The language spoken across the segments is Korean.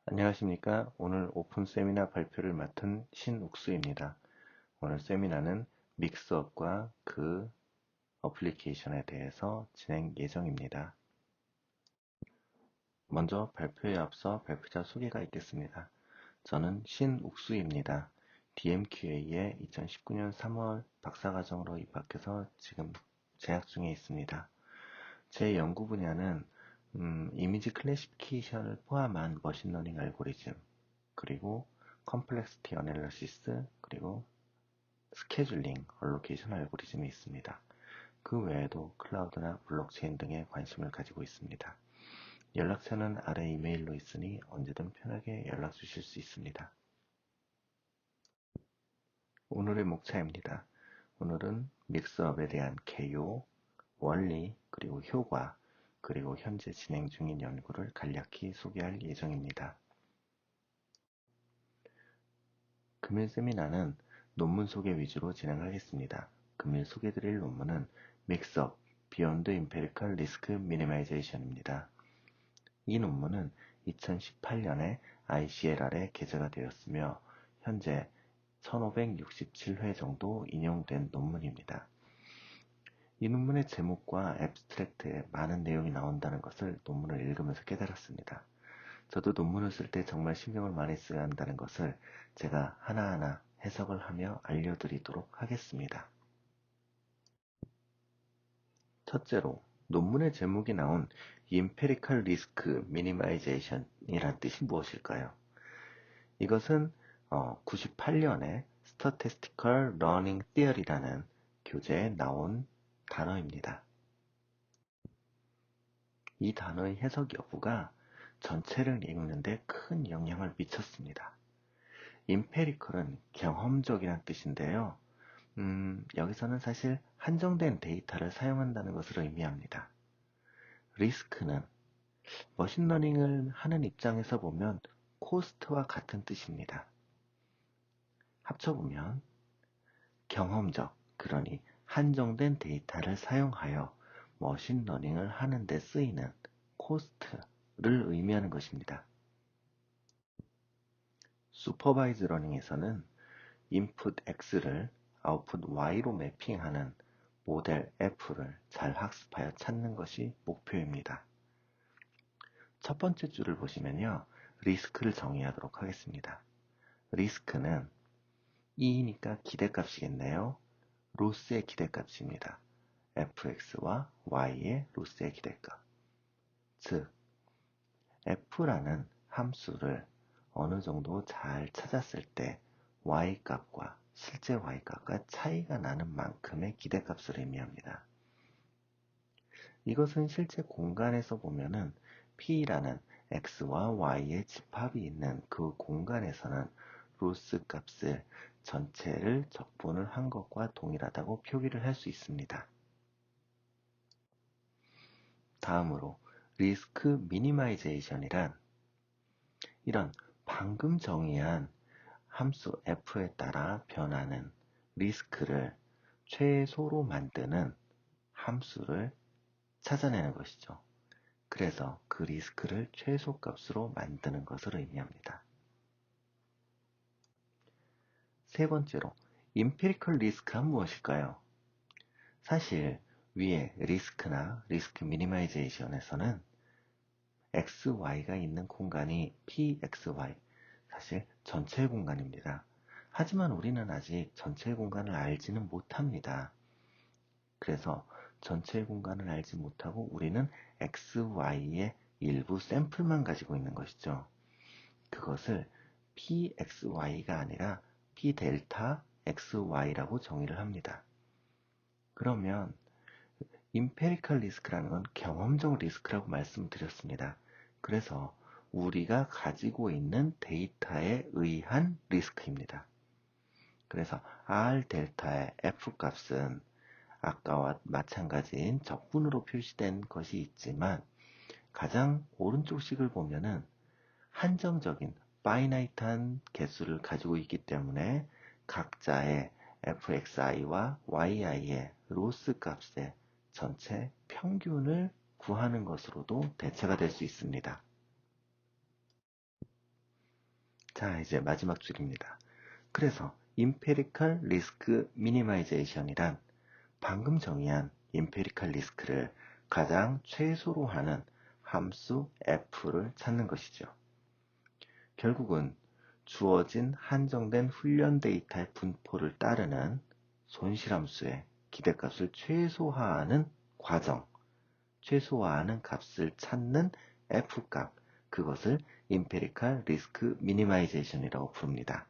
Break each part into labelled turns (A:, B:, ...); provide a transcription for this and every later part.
A: 안녕하십니까. 오늘 오픈 세미나 발표를 맡은 신욱수입니다. 오늘 세미나는 믹스업과 그 어플리케이션에 대해서 진행 예정입니다. 먼저 발표에 앞서 발표자 소개가 있겠습니다. 저는 신욱수입니다. DMQA에 2019년 3월 박사과정으로 입학해서 지금 재학 중에 있습니다. 제 연구 분야는 이미지 클래시피케이션을 포함한 머신러닝 알고리즘, 그리고 컴플렉시티 어널리시스, 그리고 스케줄링, 얼로케이션 알고리즘이 있습니다. 그 외에도 클라우드나 블록체인 등에 관심을 가지고 있습니다. 연락처는 아래 이메일로 있으니 언제든 편하게 연락 주실 수 있습니다. 오늘의 목차입니다. 오늘은 믹스업에 대한 개요, 원리, 그리고 효과, 그리고 현재 진행 중인 연구를 간략히 소개할 예정입니다. 금일 세미나는 논문 소개 위주로 진행하겠습니다. 금일 소개드릴 논문은 믹스업, Beyond Empirical Risk Minimization입니다. 이 논문은 2018년에 ICLR에 게재가 되었으며 현재 1567회 정도 인용된 논문입니다. 이 논문의 제목과 앱스트랙트에 많은 내용이 나온다는 것을 논문을 읽으면서 깨달았습니다. 저도 논문을 쓸 때 정말 신경을 많이 써야 한다는 것을 제가 하나하나 해석을 하며 알려드리도록 하겠습니다. 첫째로, 논문의 제목이 나온 Empirical Risk Minimization 이란 뜻이 무엇일까요? 이것은 98년에 Statistical Learning Theory라는 교재에 나온 단어입니다. 이 단어의 해석 여부가 전체를 읽는데 큰 영향을 미쳤습니다. 임페리컬은 경험적이란 뜻인데요. 여기서는 사실 한정된 데이터를 사용한다는 것을 의미합니다. 리스크는 머신러닝을 하는 입장에서 보면 코스트와 같은 뜻입니다. 합쳐보면 경험적, 그러니 한정된 데이터를 사용하여 머신러닝을 하는 데 쓰이는 코스트를 의미하는 것입니다. 슈퍼바이즈 러닝에서는 인풋 X를 아웃풋 Y로 매핑하는 모델 F를 잘 학습하여 찾는 것이 목표입니다. 첫 번째 줄을 보시면요. 리스크를 정의하도록 하겠습니다. 리스크는 E니까 기대값이겠네요. 로스의 기대값입니다. fx와 y의 로스의 기대값. 즉, f라는 함수를 어느 정도 잘 찾았을 때 y값과 실제 y값과 차이가 나는 만큼의 기대값을 의미합니다. 이것은 실제 공간에서 보면은 p라는 x와 y의 집합이 있는 그 공간에서는 로스 값을 전체를 적분을 한 것과 동일하다고 표기를 할 수 있습니다. 다음으로 리스크 미니마이제이션이란 이런 방금 정의한 함수 f에 따라 변하는 리스크를 최소로 만드는 함수를 찾아내는 것이죠. 그래서 그 리스크를 최소값으로 만드는 것을 의미합니다. 세 번째로, 임피리컬 리스크란 무엇일까요? 사실 위에 리스크나 리스크 미니마이제이션에서는 XY가 있는 공간이 PXY, 사실 전체 공간입니다. 하지만 우리는 아직 전체 공간을 알지는 못합니다. 그래서 전체 공간을 알지 못하고 우리는 XY의 일부 샘플만 가지고 있는 것이죠. 그것을 PXY가 아니라 P델타 XY라고 정의를 합니다. 그러면 임페리컬 리스크라는 건 경험적 리스크라고 말씀드렸습니다. 그래서 우리가 가지고 있는 데이터에 의한 리스크입니다. 그래서 R 델타의 F 값은 아까와 마찬가지인 적분으로 표시된 것이 있지만 가장 오른쪽 식을 보면은 한정적인 파이나이트한 개수를 가지고 있기 때문에 각자의 fxi와 yi의 로스 값의 전체 평균을 구하는 것으로도 대체가 될 수 있습니다. 자, 이제 마지막 줄입니다. 그래서 Empirical Risk Minimization이란 방금 정의한 Empirical Risk를 가장 최소로 하는 함수 F를 찾는 것이죠. 결국은 주어진 한정된 훈련 데이터의 분포를 따르는 손실함수의 기대값을 최소화하는 과정, 최소화하는 값을 찾는 F값, 그것을 Empirical Risk Minimization이라고 부릅니다.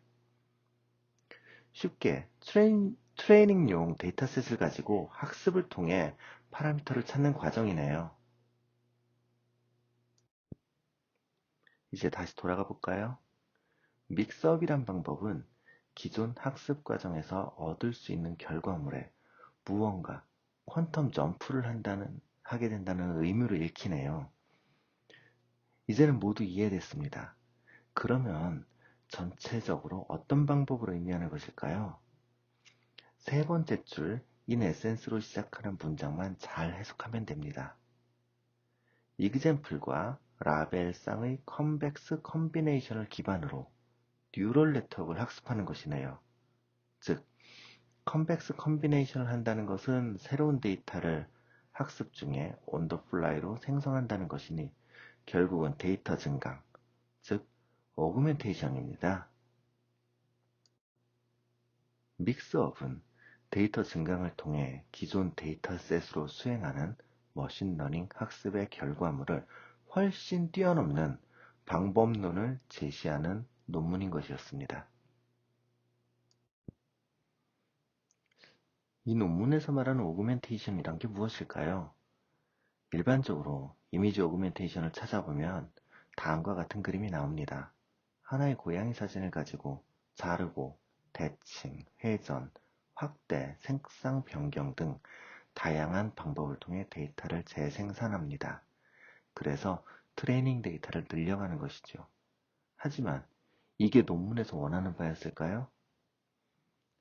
A: 쉽게 트레이닝용 데이터셋을 가지고 학습을 통해 파라미터를 찾는 과정이네요. 이제 다시 돌아가 볼까요? 믹스업이란 방법은 기존 학습 과정에서 얻을 수 있는 결과물에 무언가 퀀텀 점프를 하게 된다는 의미로 읽히네요. 이제는 모두 이해됐습니다. 그러면 전체적으로 어떤 방법으로 의미하는 것일까요? 세 번째 줄 in essence로 시작하는 문장만 잘 해석하면 됩니다. example과 라벨상의 컨벡스 컨비네이션을 기반으로 뉴럴 네트워크를 학습하는 것이네요. 즉, 컨벡스 컨비네이션을 한다는 것은 새로운 데이터를 학습 중에 on the fly로 생성한다는 것이니 결국은 데이터 증강, 즉 어그멘테이션입니다. 믹스업은 데이터 증강을 통해 기존 데이터셋으로 수행하는 머신러닝 학습의 결과물을 훨씬 뛰어넘는 방법론을 제시하는 논문인 것이었습니다. 이 논문에서 말하는 오그멘테이션이란 게 무엇일까요? 일반적으로 이미지 오그멘테이션을 찾아보면 다음과 같은 그림이 나옵니다. 하나의 고양이 사진을 가지고 자르고, 대칭, 회전, 확대, 색상 변경 등 다양한 방법을 통해 데이터를 재생산합니다. 그래서 트레이닝 데이터를 늘려가는 것이죠. 하지만 이게 논문에서 원하는 바였을까요?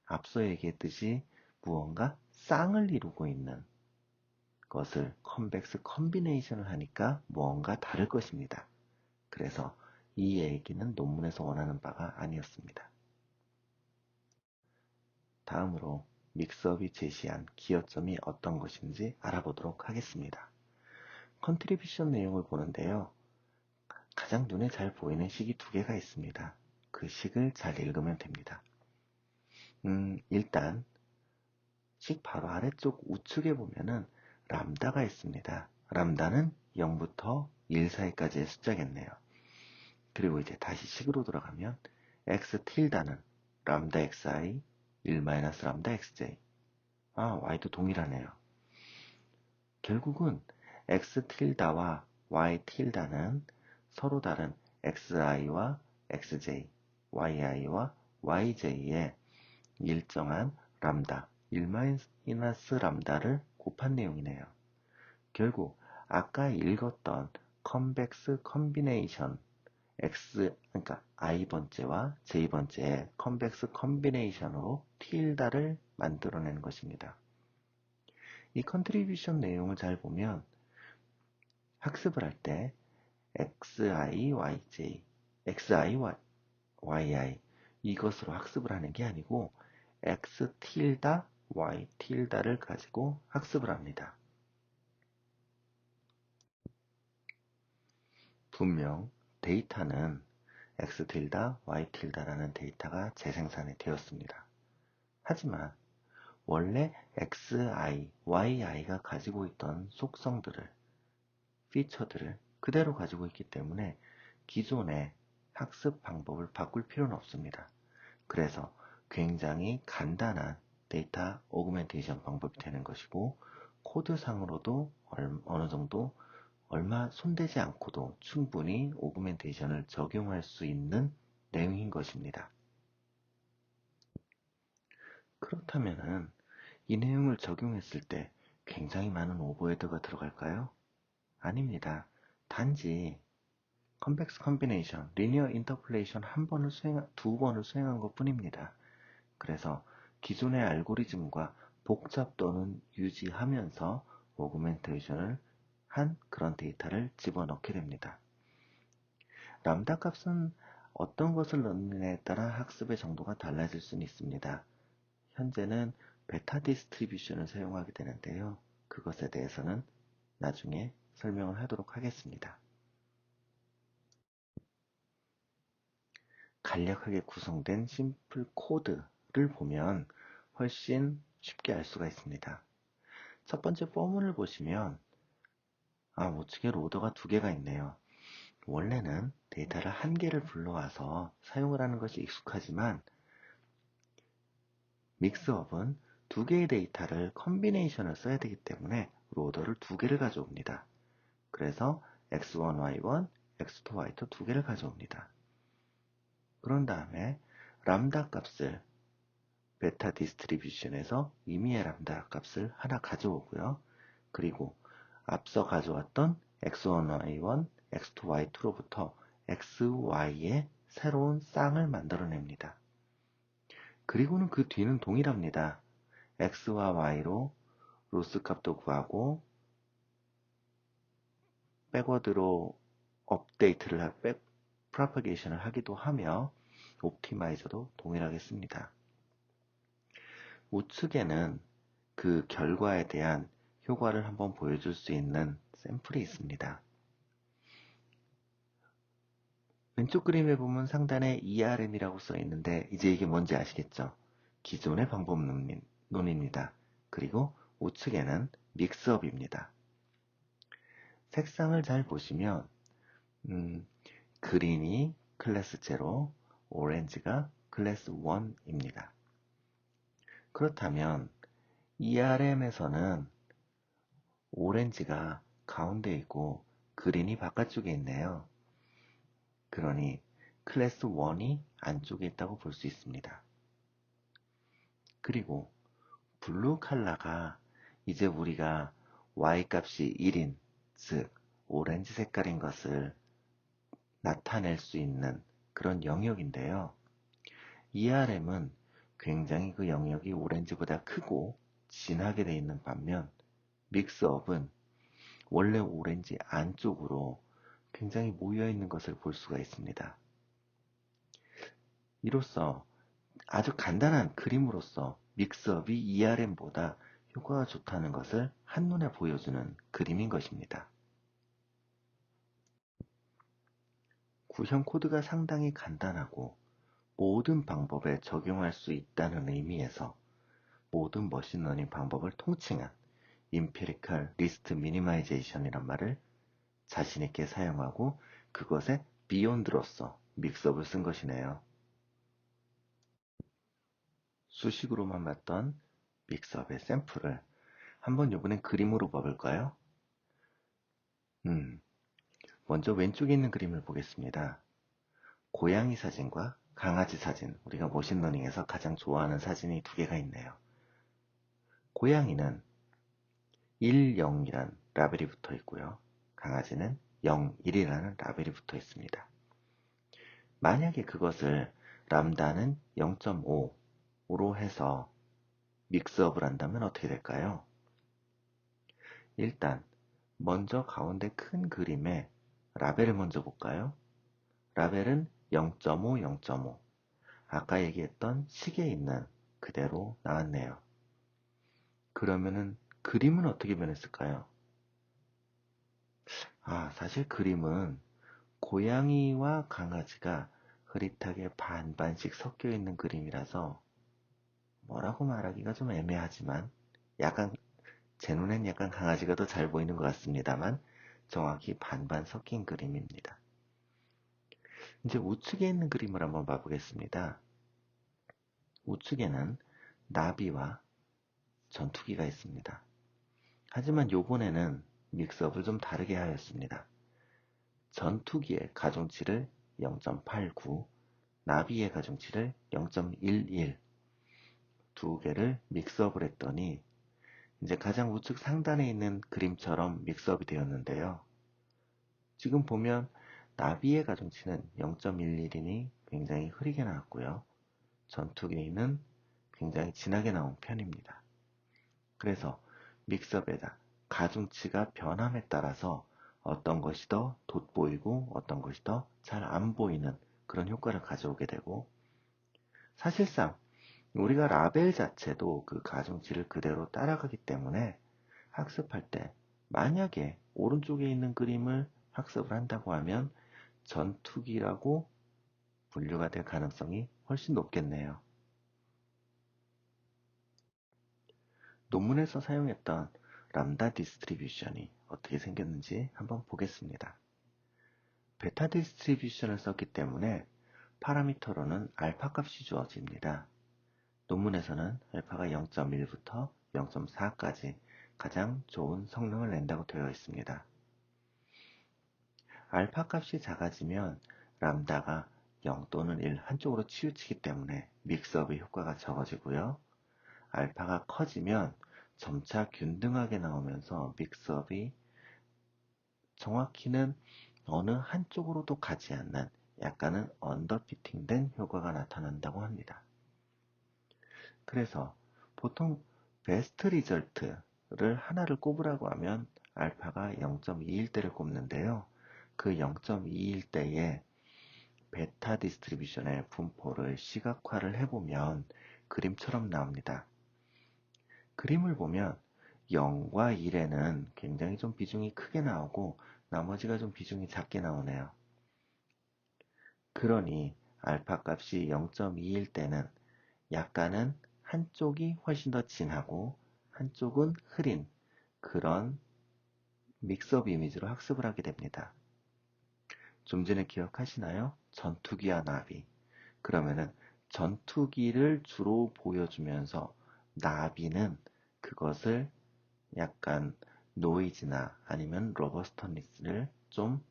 A: 앞서 얘기했듯이 무언가 쌍을 이루고 있는 것을 컨벡스 컨비네이션을 하니까 무언가 다를 것입니다. 그래서 이 얘기는 논문에서 원하는 바가 아니었습니다. 다음으로 믹스업이 제시한 기여점이 어떤 것인지 알아보도록 하겠습니다. 컨트리뷰션 내용을 보는데요. 가장 눈에 잘 보이는 식이 두 개가 있습니다. 그 식을 잘 읽으면 됩니다. 일단 식 바로 아래쪽 우측에 보면은 람다가 있습니다. 람다는 0부터 1 사이까지의 숫자겠네요. 그리고 이제 다시 식으로 돌아가면 x 틸다는 람다 xi 1 람다 xj. y도 동일하네요. 결국은 x 틸다와 y 틸다는 서로 다른 xi와 xj, yi와 yj의 일정한 람다 1 람다를 곱한 내용이네요. 결국 아까 읽었던 컨벡스 컨비네이션 그러니까 i번째와 j번째의 컨벡스 컨비네이션으로 틸다를 만들어내는 것입니다. 이 컨트리뷰션 내용을 잘 보면 학습을 할 때 xi, yj, xi, yi 이것으로 학습을 하는 게 아니고 x 틸다, y 틸다를 가지고 학습을 합니다. 분명 데이터는 x 틸다, y 틸다라는 데이터가 재생산이 되었습니다. 하지만 원래 xi, yi가 가지고 있던 속성들을, 피처들을 그대로 가지고 있기 때문에 기존의 학습 방법을 바꿀 필요는 없습니다. 그래서 굉장히 간단한 데이터 오그멘테이션 방법이 되는 것이고 코드상으로도 어느 정도 얼마 손대지 않고도 충분히 오그멘테이션을 적용할 수 있는 내용인 것입니다. 그렇다면 이 내용을 적용했을 때 굉장히 많은 오버헤드가 들어갈까요? 아닙니다. 단지 컨벡스 컨비네이션, 리니어 인터폴레이션 두 번을 수행한 것 뿐입니다. 그래서 기존의 알고리즘과 복잡도는 유지하면서 오그멘테이션을 한 그런 데이터를 집어넣게 됩니다. 람다 값은 어떤 것을 넣느냐에 따라 학습의 정도가 달라질 수는 있습니다. 현재는 베타 디스트리뷰션을 사용하게 되는데요. 그것에 대해서는 나중에 설명을 하도록 하겠습니다. 간략하게 구성된 심플 코드를 보면 훨씬 쉽게 알 수가 있습니다. 첫 번째 포문을 보시면 우측에 로더가 두 개가 있네요. 원래는 데이터를 한 개를 불러와서 사용을 하는 것이 익숙하지만 믹스업은 두 개의 데이터를 컨비네이션을 써야 되기 때문에 로더를 두 개를 가져옵니다. 그래서 x1, y1, x2, y2 두 개를 가져옵니다. 그런 다음에 람다 값을 베타 디스트리뷰션에서 임의의 람다 값을 하나 가져오고요. 그리고 앞서 가져왔던 x1, y1, x2, y2로부터 x, y의 새로운 쌍을 만들어냅니다. 그리고는 그 뒤는 동일합니다. x와 y로 로스 값도 구하고 백워드로 업데이트를 프로파게이션을 하기도 하며 옵티마이저도 동일하게 씁니다. 우측에는 그 결과에 대한 효과를 한번 보여줄 수 있는 샘플이 있습니다. 왼쪽 그림에 보면 상단에 ERM이라고 써 있는데 이제 이게 뭔지 아시겠죠? 기존의 방법론입니다. 그리고 우측에는 믹스업입니다. 색상을 잘 보시면 그린이 클래스 0, 오렌지가 클래스 1입니다. 그렇다면 ERM에서는 오렌지가 가운데 있고 그린이 바깥쪽에 있네요. 그러니 클래스 1이 안쪽에 있다고 볼 수 있습니다. 그리고 블루 컬러가 이제 우리가 Y값이 1인, 즉 오렌지 색깔인 것을 나타낼 수 있는 그런 영역인데요. ERM은 굉장히 그 영역이 오렌지보다 크고 진하게 되어 있는 반면 믹스업은 원래 오렌지 안쪽으로 굉장히 모여있는 것을 볼 수가 있습니다. 이로써 아주 간단한 그림으로써 믹스업이 ERM보다 효과가 좋다는 것을 한눈에 보여주는 그림인 것입니다. 구형 코드가 상당히 간단하고 모든 방법에 적용할 수 있다는 의미에서 모든 머신러닝 방법을 통칭한 Empirical List Minimization이란 말을 자신있게 사용하고 그것의 Beyond로서 믹스업을 쓴 것이네요. 수식으로만 봤던 믹스업의 샘플을 한번 이번엔 그림으로 봐볼까요? 먼저 왼쪽에 있는 그림을 보겠습니다. 고양이 사진과 강아지 사진, 우리가 머신러닝에서 가장 좋아하는 사진이 두 개가 있네요. 고양이는 1, 0이란 라벨이 붙어 있고요. 강아지는 0, 1이라는 라벨이 붙어 있습니다. 만약에 그것을 람다는 0.5로 해서 믹스업을 한다면 어떻게 될까요? 일단 먼저 가운데 큰 그림에 라벨을 먼저 볼까요? 라벨은 0.5, 0.5. 아까 얘기했던 식에 있는 그대로 나왔네요. 그러면은 그림은 어떻게 변했을까요? 사실 그림은 고양이와 강아지가 흐릿하게 반반씩 섞여 있는 그림이라서 뭐라고 말하기가 좀 애매하지만 제 눈엔 약간 강아지가 더 잘 보이는 것 같습니다만 정확히 반반 섞인 그림입니다. 이제 우측에 있는 그림을 한번 봐보겠습니다. 우측에는 나비와 전투기가 있습니다. 하지만 요번에는 믹스업을 좀 다르게 하였습니다. 전투기의 가중치를 0.89, 나비의 가중치를 0.11 두 개를 믹스업을 했더니 이제 가장 우측 상단에 있는 그림처럼 믹스업이 되었는데요. 지금 보면 나비의 가중치는 0.11이니 굉장히 흐리게 나왔고요. 전투기는 굉장히 진하게 나온 편입니다. 그래서 믹스업에다 가중치가 변함에 따라서 어떤 것이 더 돋보이고 어떤 것이 더 잘 안 보이는 그런 효과를 가져오게 되고, 사실상 우리가 라벨 자체도 그 가중치를 그대로 따라가기 때문에 학습할 때 만약에 오른쪽에 있는 그림을 학습을 한다고 하면 전투기라고 분류가 될 가능성이 훨씬 높겠네요. 논문에서 사용했던 람다 디스트리뷰션이 어떻게 생겼는지 한번 보겠습니다. 베타 디스트리뷰션을 썼기 때문에 파라미터로는 알파 값이 주어집니다. 논문에서는 알파가 0.1부터 0.4까지 가장 좋은 성능을 낸다고 되어 있습니다. 알파 값이 작아지면 람다가 0 또는 1 한쪽으로 치우치기 때문에 믹스업의 효과가 적어지고요. 알파가 커지면 점차 균등하게 나오면서 믹스업이 정확히는 어느 한쪽으로도 가지 않는 약간은 언더피팅된 효과가 나타난다고 합니다. 그래서 보통 베스트 리절트를 하나를 꼽으라고 하면 알파가 0.2일 때를 꼽는데요. 그 0.2일 때에 베타 디스트리뷰션의 분포를 시각화를 해보면 그림처럼 나옵니다. 그림을 보면 0과 1에는 굉장히 좀 비중이 크게 나오고 나머지가 좀 비중이 작게 나오네요. 그러니 알파 값이 0.2일 때는 약간은 한쪽이 훨씬 더 진하고 한쪽은 흐린 그런 믹스업 이미지로 학습을 하게 됩니다. 좀 전에 기억하시나요? 전투기와 나비. 그러면은 전투기를 주로 보여주면서 나비는 그것을 약간 노이즈나 아니면 로버스터니스를 좀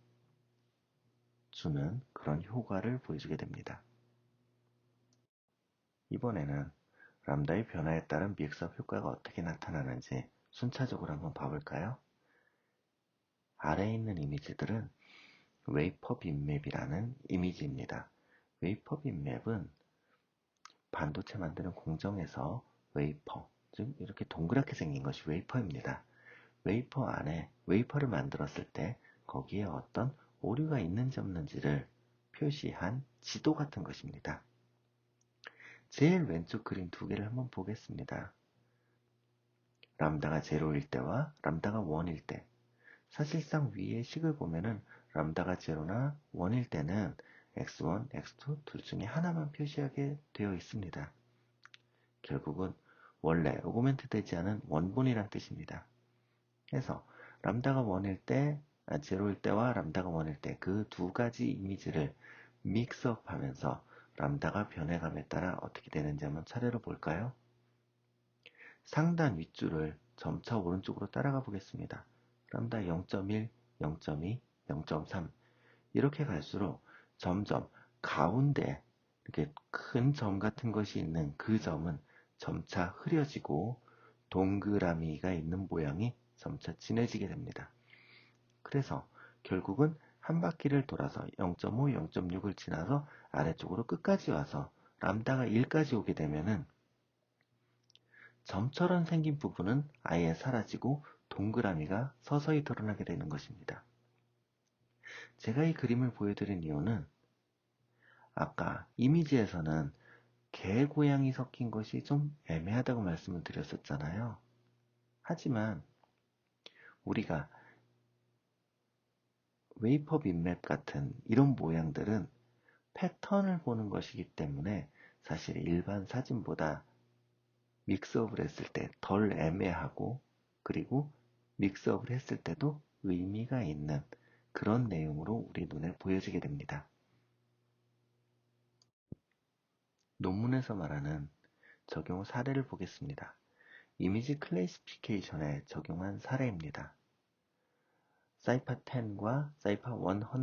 A: 주는 그런 효과를 보여주게 됩니다. 이번에는 람다의 변화에 따른 믹스업 효과가 어떻게 나타나는지 순차적으로 한번 봐볼까요? 아래에 있는 이미지들은 웨이퍼 빈맵이라는 이미지입니다. 웨이퍼 빈맵은 반도체 만드는 공정에서 웨이퍼, 즉 이렇게 동그랗게 생긴 것이 웨이퍼입니다. 웨이퍼 안에 웨이퍼를 만들었을 때 거기에 어떤 오류가 있는지 없는지를 표시한 지도 같은 것입니다. 제일 왼쪽 그림 두 개를 한번 보겠습니다. 람다가 0일 때와 람다가 1일 때. 사실상 위에 식을 보면은 람다가 0나 1일 때는 x1, x2 둘 중에 하나만 표시하게 되어 있습니다. 결국은 원래 오그멘트 되지 않은 원본이란 뜻입니다. 그래서 람다가 1일 때, 0일 때와 람다가 1일 때 그 두 가지 이미지를 믹스업 하면서 람다가 변해감에 따라 어떻게 되는지 한번 차례로 볼까요? 상단 윗줄을 점차 오른쪽으로 따라가 보겠습니다. 람다 0.1, 0.2, 0.3 이렇게 갈수록 점점 가운데 이렇게 큰 점 같은 것이 있는 그 점은 점차 흐려지고 동그라미가 있는 모양이 점차 진해지게 됩니다. 그래서 결국은 한 바퀴를 돌아서 0.5, 0.6을 지나서 아래쪽으로 끝까지 와서 람다가 1까지 오게 되면은 점처럼 생긴 부분은 아예 사라지고 동그라미가 서서히 드러나게 되는 것입니다. 제가 이 그림을 보여드린 이유는 아까 이미지에서는 개, 고양이 섞인 것이 좀 애매하다고 말씀을 드렸었잖아요. 하지만 우리가 웨이퍼 빈맵 같은 이런 모양들은 패턴을 보는 것이기 때문에 사실 일반 사진보다 믹스업을 했을 때 덜 애매하고 그리고 믹스업을 했을 때도 의미가 있는 그런 내용으로 우리 눈에 보여지게 됩니다. 논문에서 말하는 적용 사례를 보겠습니다. 이미지 클래시피케이션에 적용한 사례입니다. 사이파 10과 사이파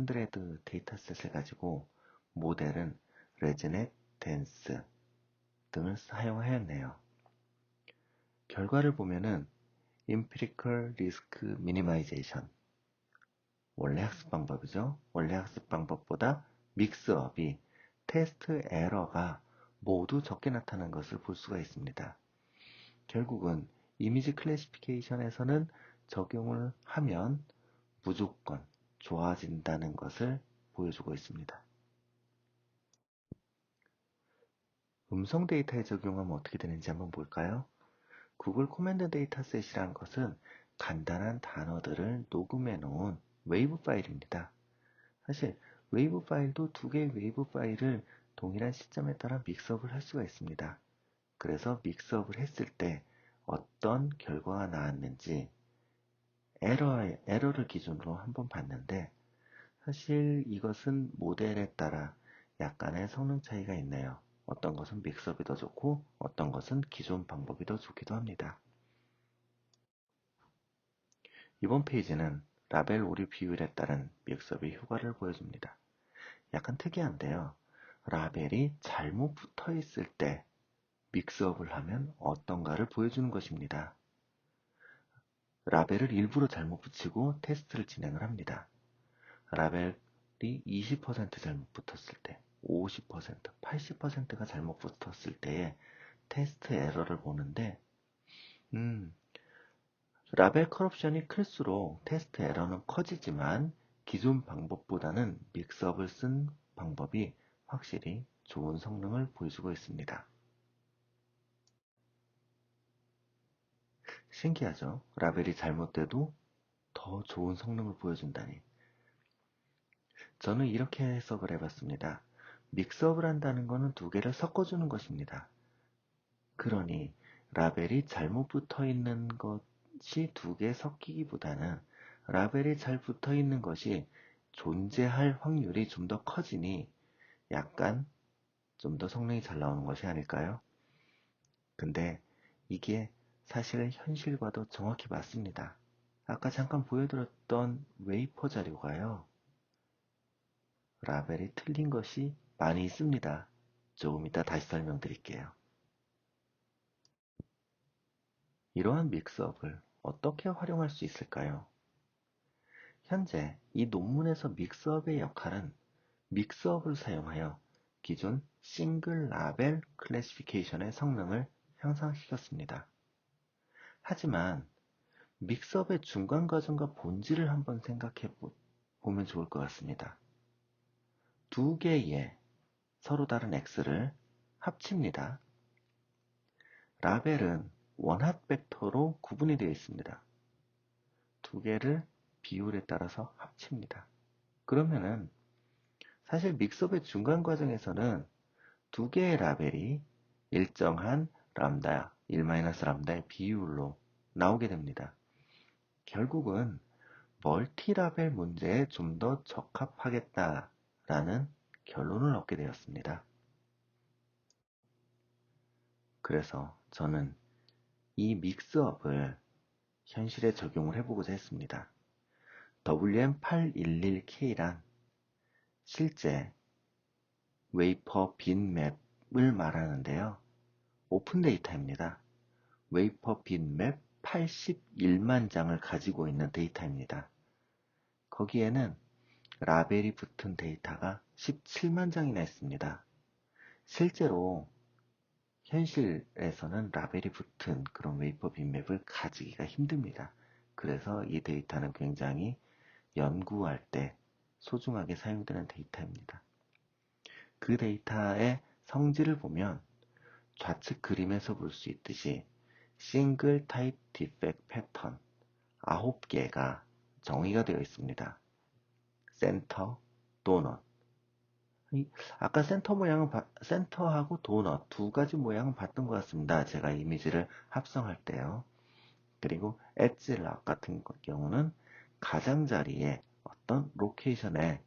A: 100 데이터셋을 가지고 모델은 레즈넷, 댄스 등을 사용하였네요. 결과를 보면은 Empirical Risk Minimization 원래 학습 방법이죠. 원래 학습 방법보다 믹스업이 테스트 에러가 모두 적게 나타난 것을 볼 수가 있습니다. 결국은 이미지 클래시피케이션에서는 적용을 하면 무조건 좋아진다는 것을 보여주고 있습니다. 음성 데이터에 적용하면 어떻게 되는지 한번 볼까요? 구글 코맨드 데이터셋이란 것은 간단한 단어들을 녹음해 놓은 웨이브 파일입니다. 사실 웨이브 파일도 두 개의 웨이브 파일을 동일한 시점에 따라 믹스업을 할 수가 있습니다. 그래서 믹스업을 했을 때 어떤 결과가 나왔는지 에러를 기준으로 한번 봤는데, 사실 이것은 모델에 따라 약간의 성능 차이가 있네요. 어떤 것은 믹스업이 더 좋고 어떤 것은 기존 방법이 더 좋기도 합니다. 이번 페이지는 라벨 오류 비율에 따른 믹스업의 효과를 보여줍니다. 약간 특이한데요. 라벨이 잘못 붙어 있을 때 믹스업을 하면 어떤가를 보여주는 것입니다. 라벨을 일부러 잘못 붙이고 테스트를 진행을 합니다. 라벨이 20% 잘못 붙었을 때, 50%, 80%가 잘못 붙었을 때의 테스트 에러를 보는데, 라벨 커럽션이 클수록 테스트 에러는 커지지만 기존 방법보다는 믹스업을 쓴 방법이 확실히 좋은 성능을 보여주고 있습니다. 신기하죠? 라벨이 잘못돼도 더 좋은 성능을 보여준다니. 저는 이렇게 해석을 해봤습니다. 믹스업을 한다는 것은 두 개를 섞어주는 것입니다. 그러니 라벨이 잘못 붙어 있는 것이 두 개 섞이기보다는 라벨이 잘 붙어 있는 것이 존재할 확률이 좀 더 커지니 약간 좀 더 성능이 잘 나오는 것이 아닐까요? 근데 이게 사실 현실과도 정확히 맞습니다. 아까 잠깐 보여드렸던 웨이퍼 자료가요. 라벨이 틀린 것이 많이 있습니다. 조금 이따 다시 설명드릴게요. 이러한 믹스업을 어떻게 활용할 수 있을까요? 현재 이 논문에서 믹스업의 역할은 믹스업을 사용하여 기존 싱글 라벨 클래시피케이션의 성능을 향상시켰습니다. 하지만 믹스업의 중간 과정과 본질을 한번 생각해 보면 좋을 것 같습니다. 두 개의 서로 다른 X를 합칩니다. 라벨은 원핫 벡터로 구분이 되어 있습니다. 두 개를 비율에 따라서 합칩니다. 그러면은 사실 믹스업의 중간 과정에서는 두 개의 라벨이 일정한 람다, 1-람다의 비율로 나오게 됩니다. 결국은 멀티라벨 문제에 좀 더 적합하겠다라는 결론을 얻게 되었습니다. 그래서 저는 이 믹스업을 현실에 적용을 해보고자 했습니다. WM811K란 실제 웨이퍼 빈맵을 말하는데요. 오픈 데이터입니다. 웨이퍼 빈맵 81만 장을 가지고 있는 데이터입니다. 거기에는 라벨이 붙은 데이터가 17만 장이나 있습니다. 실제로 현실에서는 라벨이 붙은 그런 웨이퍼 빈맵을 가지기가 힘듭니다. 그래서 이 데이터는 굉장히 연구할 때 소중하게 사용되는 데이터입니다. 그 데이터의 성질을 보면 좌측 그림에서 볼 수 있듯이 싱글 타입 디펙트 패턴 9개가 정의가 되어 있습니다. 센터, 도넛. 아까 센터하고 도넛 두 가지 모양은 봤던 것 같습니다. 제가 이미지를 합성할 때요. 그리고 엣지락 같은 경우는 가장자리에 어떤 로케이션에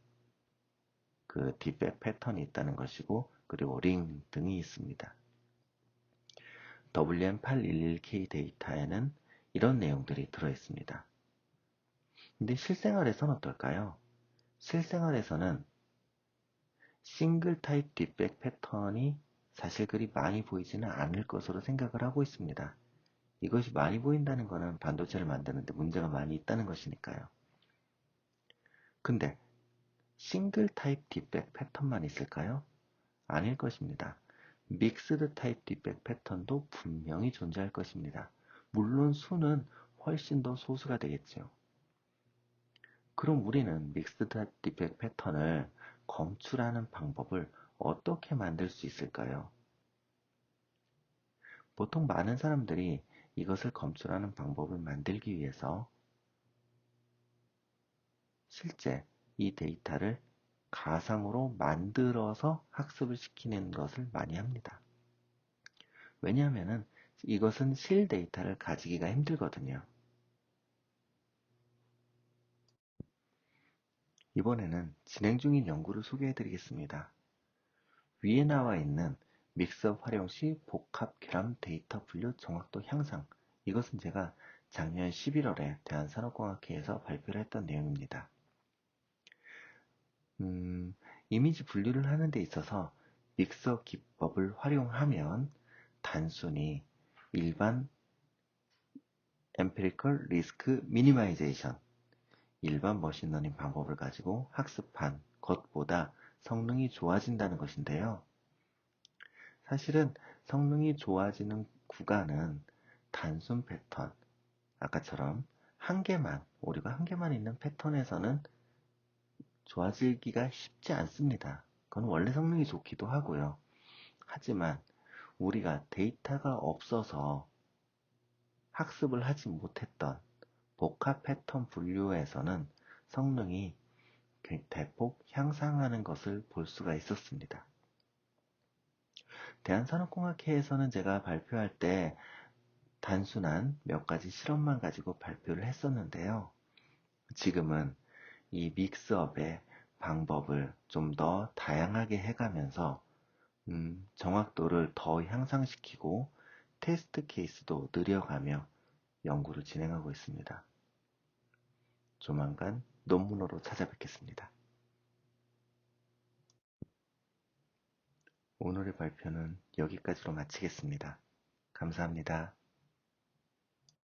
A: 그 디펙트 패턴이 있다는 것이고, 그리고 링 등이 있습니다. WM811K 데이터에는 이런 내용들이 들어있습니다. 근데 실생활에서는 어떨까요? 실생활에서는 싱글 타입 디펙트 패턴이 사실 그리 많이 보이지는 않을 것으로 생각을 하고 있습니다. 이것이 많이 보인다는 것은 반도체를 만드는데 문제가 많이 있다는 것이니까요. 근데 싱글 타입 디펙트 패턴만 있을까요? 아닐 것입니다. 믹스드 타입 디펙트 패턴도 분명히 존재할 것입니다. 물론 수는 훨씬 더 소수가 되겠죠. 그럼 우리는 믹스드 타입 디펙트 패턴을 검출하는 방법을 어떻게 만들 수 있을까요? 보통 많은 사람들이 이것을 검출하는 방법을 만들기 위해서 실제 이 데이터를 가상으로 만들어서 학습을 시키는 것을 많이 합니다. 왜냐하면 이것은 실 데이터를 가지기가 힘들거든요. 이번에는 진행 중인 연구를 소개해 드리겠습니다. 위에 나와 있는 믹스업 활용 시 복합 결함 데이터 분류 정확도 향상. 이것은 제가 작년 11월에 대한산업공학회에서 발표를 했던 내용입니다. 이미지 분류를 하는 데 있어서 믹서 기법을 활용하면 단순히 일반 Empirical Risk Minimization, 일반 머신러닝 방법을 가지고 학습한 것보다 성능이 좋아진다는 것인데요. 사실은 성능이 좋아지는 구간은 단순 패턴, 아까처럼 오류가 한 개만 있는 패턴에서는 좋아지기가 쉽지 않습니다. 그건 원래 성능이 좋기도 하고요. 하지만 우리가 데이터가 없어서 학습을 하지 못했던 복합 패턴 분류에서는 성능이 대폭 향상하는 것을 볼 수가 있었습니다. 대한산업공학회에서는 제가 발표할 때 단순한 몇 가지 실험만 가지고 발표를 했었는데요. 지금은 이 믹스업의 방법을 좀 더 다양하게 해가면서 정확도를 더 향상시키고 테스트 케이스도 늘려가며 연구를 진행하고 있습니다. 조만간 논문으로 찾아뵙겠습니다. 오늘의 발표는 여기까지로 마치겠습니다. 감사합니다.